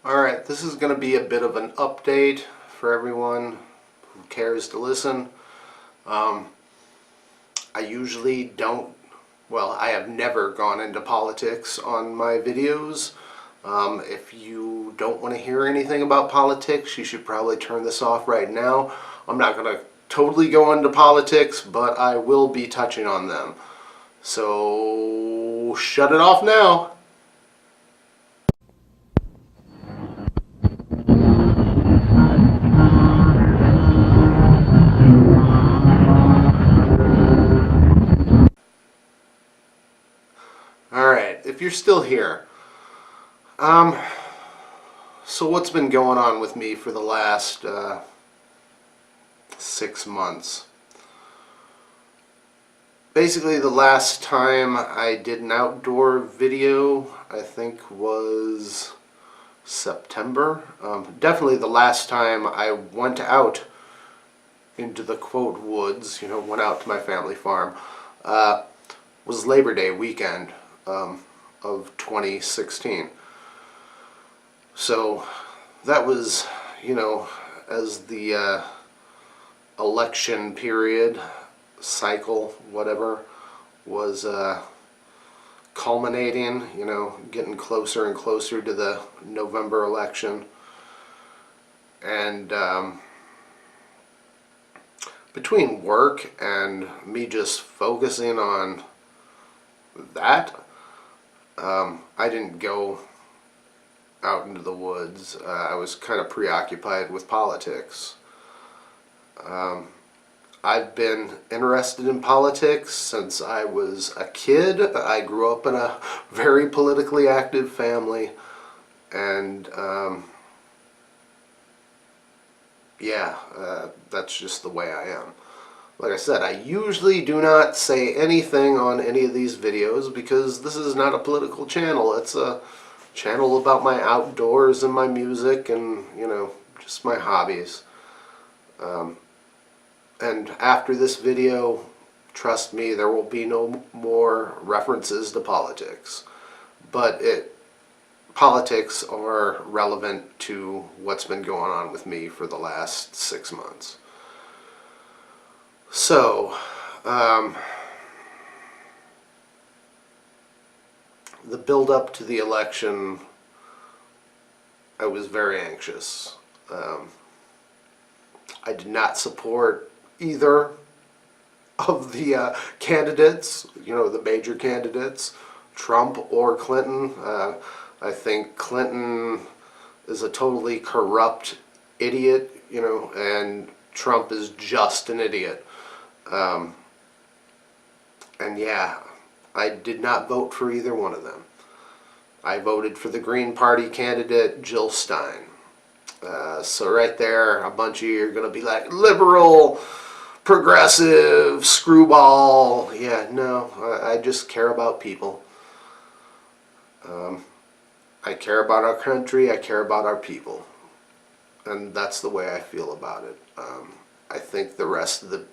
Alright, this is going to be a bit of an update for everyone who cares to listen. I usually don't, I have never gone into politics on my videos. If you don't want to hear anything about politics, you should probably turn this off right now. I'm not going to totally go into politics, but I will be touching on them. So, shut it off now. Alright, if you're still here, so what's been going on with me for the last 6 months? Basically, the last time I did an outdoor video, I think was September. Definitely the last time I went out into the quote woods, went out to my family farm, was Labor Day weekend of 2016. So that was, as the election period, cycle, whatever, was culminating, getting closer and closer to the November election. And between work and me just focusing on that, I didn't go out into the woods. I was kind of preoccupied with politics. I've been interested in politics since I was a kid. I grew up in a very politically active family, and that's just the way I am. Like I said, I usually do not say anything on any of these videos because this is not a political channel. It's a channel about my outdoors and my music and, just my hobbies. And after this video, trust me, there will be no more references to politics. But politics are relevant to what's been going on with me for the last 6 months. So, the build-up to the election, I was very anxious. I did not support either of the candidates, the major candidates, Trump or Clinton. I think Clinton is a totally corrupt idiot, and Trump is just an idiot. And yeah, I did not vote for either one of them. I voted for the Green Party candidate, Jill Stein. So right there, a bunch of you are going to be like, liberal, progressive, screwball. Yeah, no, I just care about people. I care about our country, I care about our people. And that's the way I feel about it. I think the rest of the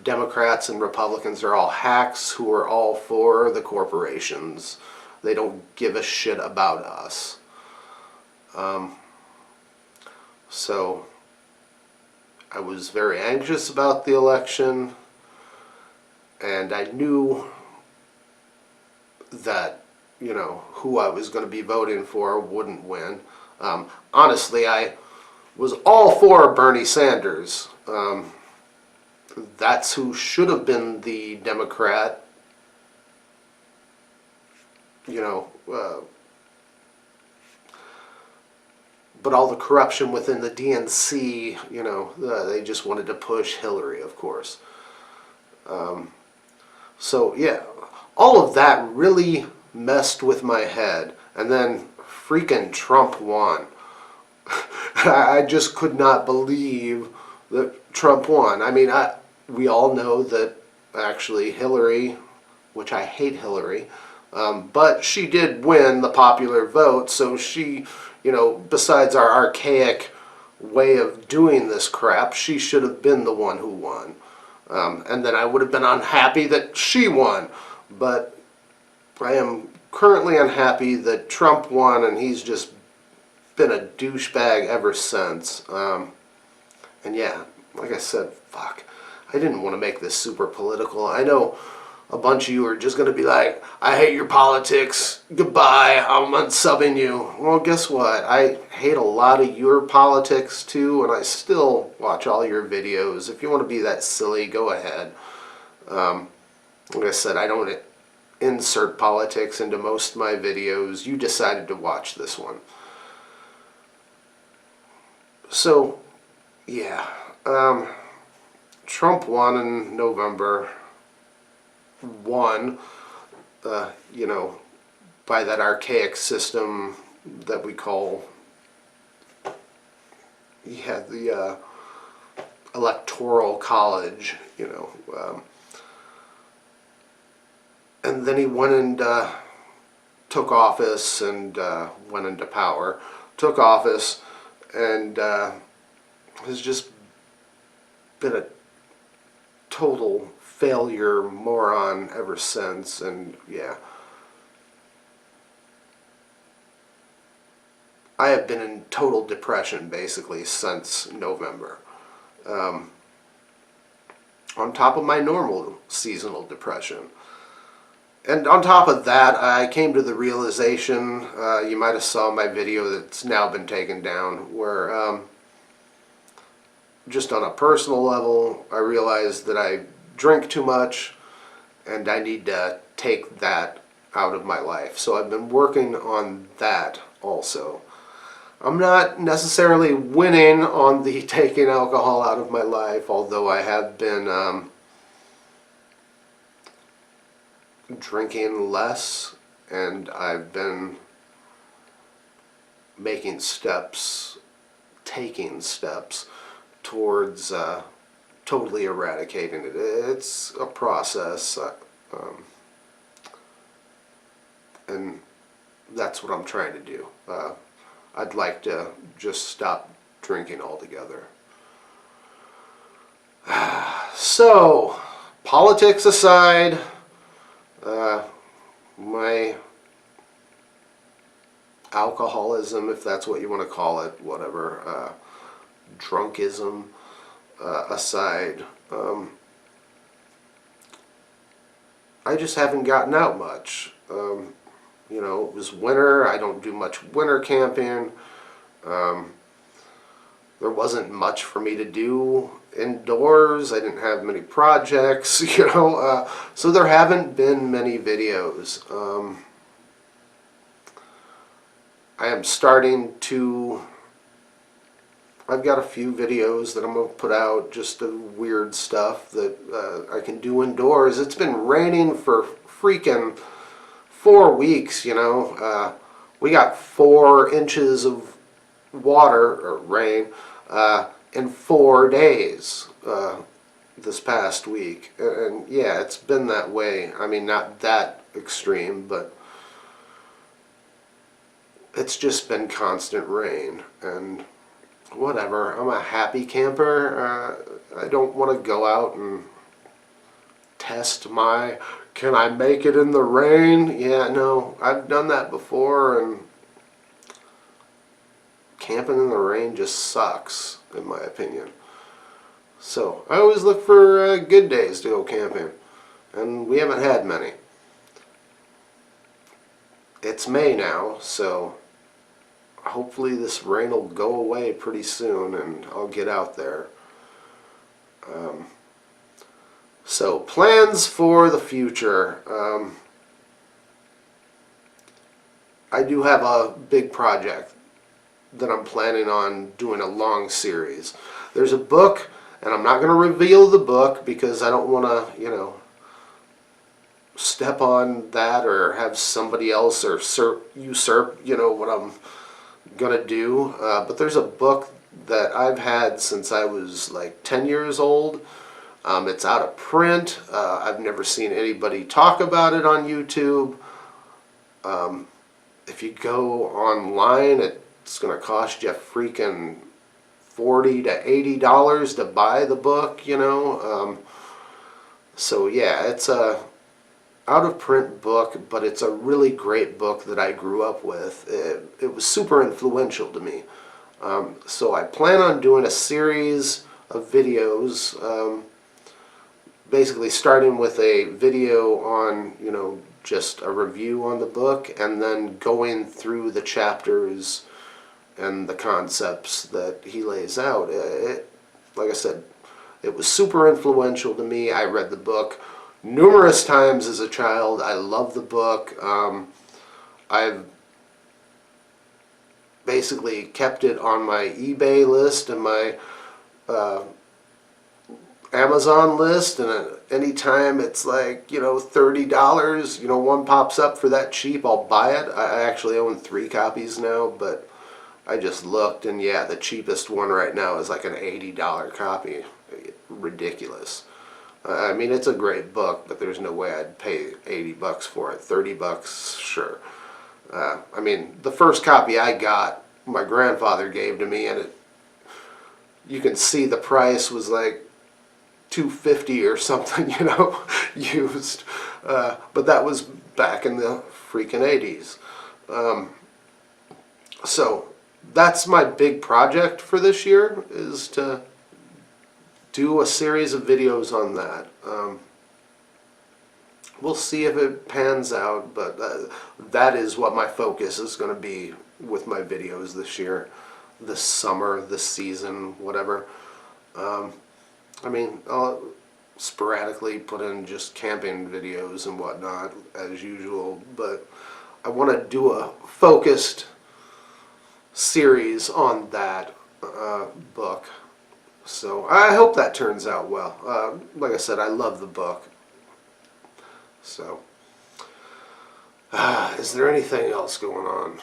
Democrats and Republicans are all hacks who are all for the corporations. They don't give a shit about us. So I was very anxious about the election, and I knew that, who I was going to be voting for wouldn't win. Honestly, I was all for Bernie Sanders. That's who should have been the Democrat, but all the corruption within the DNC, they just wanted to push Hillary, of course. So, yeah, all of that really messed with my head. And then freaking Trump won. I just could not believe that Trump won. I mean, we all know that actually Hillary, which I hate Hillary, but she did win the popular vote, so she, besides our archaic way of doing this crap, she should have been the one who won. And then I would have been unhappy that she won. But I am currently unhappy that Trump won, and he's just been a douchebag ever since. And yeah, like I said, fuck. I didn't want to make this super political. I know a bunch of you are just going to be like, I hate your politics. Goodbye. I'm unsubbing you. Well, guess what? I hate a lot of your politics too, and I still watch all your videos. If you want to be that silly, go ahead. Like I said, I don't insert politics into most of my videos. You decided to watch this one. So, yeah. Trump won in November. Won, you know, by that archaic system that we call, the electoral college, you know. And then he went and took office and went into power. Took office and has just been a total failure moron ever since. And yeah, I have been in total depression basically since November. On top of my normal seasonal depression. And on top of that, I came to the realization, you might have saw my video that's now been taken down, where just on a personal level, I realized that I drink too much and I need to take that out of my life. So I've been working on that also. I'm not necessarily winning on the taking alcohol out of my life, although I have been drinking less, and I've been making steps, taking steps towards totally eradicating it. It's a process, and that's what I'm trying to do. I'd like to just stop drinking altogether. So, politics aside, my alcoholism, if that's what you want to call it, whatever, drunkism aside, I just haven't gotten out much. You know, it was winter. I don't do much winter camping. There wasn't much for me to do indoors. I didn't have many projects, you know, so there haven't been many videos. I am starting to, I've got a few videos that I'm going to put out, just the weird stuff that I can do indoors. It's been raining for freaking 4 weeks, you know. We got 4 inches of water, or rain, in 4 days this past week. And yeah, it's been that way. I mean, not that extreme, but it's just been constant rain. And whatever, I'm a happy camper. I don't want to go out and test my, can I make it in the rain? Yeah, no, I've done that before, and camping in the rain just sucks, in my opinion. So, I always look for good days to go camping, and we haven't had many. It's May now, so hopefully this rain will go away pretty soon and I'll get out there. So, plans for the future. I do have a big project that I'm planning on doing a long series. There's a book, and I'm not going to reveal the book because I don't want to, you know, step on that or have somebody else or usurp, you know, what I'm going to do. But there's a book that I've had since I was like 10 years old. It's out of print. I've never seen anybody talk about it on YouTube. If you go online, it's going to cost you freaking $40 to $80 to buy the book, you know. So yeah, it's a out of print book, but it's a really great book that I grew up with. It was super influential to me. So I plan on doing a series of videos, basically starting with a video on, just a review on the book, and then going through the chapters and the concepts that he lays out. Like I said, it was super influential to me. I read the book numerous times as a child. I love the book. I've basically kept it on my eBay list and my Amazon list, and anytime it's like, $30, one pops up for that cheap, I'll buy it. I actually own 3 copies now, but I just looked, and yeah, the cheapest one right now is like an $80 copy. Ridiculous. I mean, it's a great book, but there's no way I'd pay $80 for it. $30, sure. I mean, the first copy I got, my grandfather gave to me, and you can see the price was like $2.50 or something, used. But that was back in the freaking 80s. So that's my big project for this year, is to do a series of videos on that. We'll see if it pans out, but that is what my focus is going to be with my videos this year, this summer, this season, whatever. I mean, I'll sporadically put in just camping videos and whatnot as usual, but I want to do a focused series on that book. So I hope that turns out well. Like I said, I love the book. So, is there anything else going on?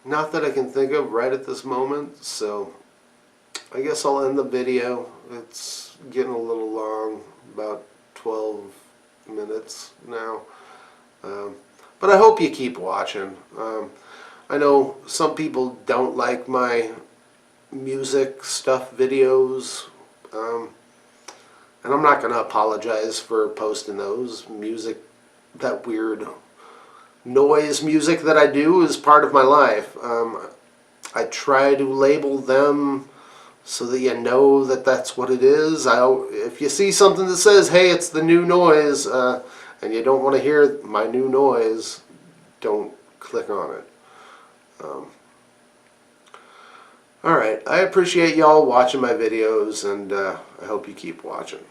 Not that I can think of right at this moment, so I guess I'll end the video. It's getting a little long, about 12 minutes now. But I hope you keep watching. I know some people don't like my music stuff videos, and I'm not going to apologize for posting those. That weird noise music that I do is part of my life. I try to label them so that you know that that's what it is. If you see something that says, hey, it's the new noise, and you don't want to hear my new noise, don't click on it. Alright, I appreciate y'all watching my videos, and I hope you keep watching.